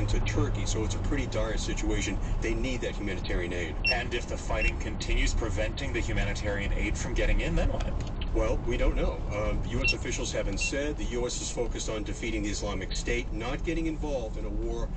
into Turkey, so it's a pretty dire situation. They need that humanitarian aid. And if the fighting continues preventing the humanitarian aid from getting in, then what? Well, we don't know. U.S. officials haven't said. The U.S. is focused on defeating the Islamic State, not getting involved in a war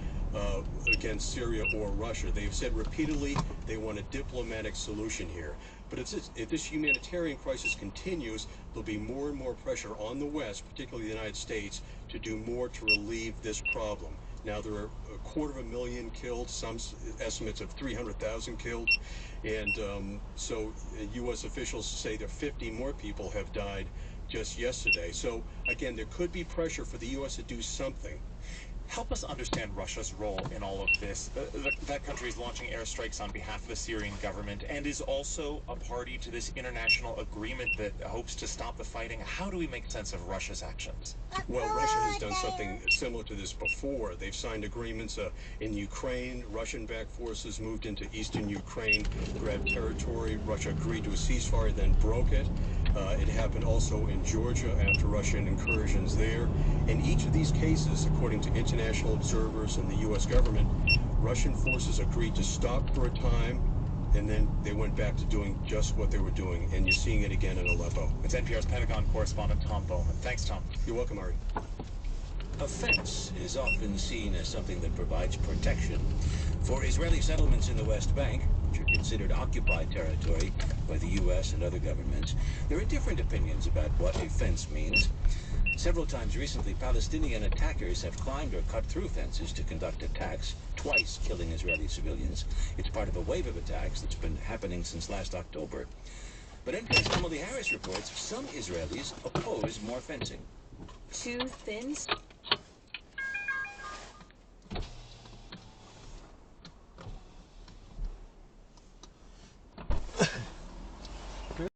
against Syria or Russia. They've said repeatedly they want a diplomatic solution here. But if this humanitarian crisis continues, there'll be more and more pressure on the West, particularly the United States, to do more to relieve this problem. Now, there are 250,000 killed, some estimates of 300,000 killed, and so U.S. officials say that 50 more people have died just yesterday. So, again, there could be pressure for the U.S. to do something. Help us understand Russia's role in all of this. That country is launching airstrikes on behalf of the Syrian government and is also a party to this international agreement that hopes to stop the fighting. How do we make sense of Russia's actions? Well, Russia has done something similar to this before. They've signed agreements in Ukraine. Russian-backed forces moved into eastern Ukraine, grabbed territory. Russia agreed to a ceasefire, then broke it. It happened also in Georgia after Russian incursions there. In each of these cases, according to international observers and the U.S. government, Russian forces agreed to stop for a time, and then they went back to doing just what they were doing, and you're seeing it again in Aleppo. It's NPR's Pentagon correspondent Tom Bowman. Thanks, Tom. You're welcome, Ari. A fence is often seen as something that provides protection. For Israeli settlements in the West Bank, which are considered occupied territory by the U.S. and other governments, there are different opinions about what a fence means. Several times recently, Palestinian attackers have climbed or cut through fences to conduct attacks, twice killing Israeli civilians. It's part of a wave of attacks that's been happening since last October. But NPR's Emily Harris reports some Israelis oppose more fencing. Too thin?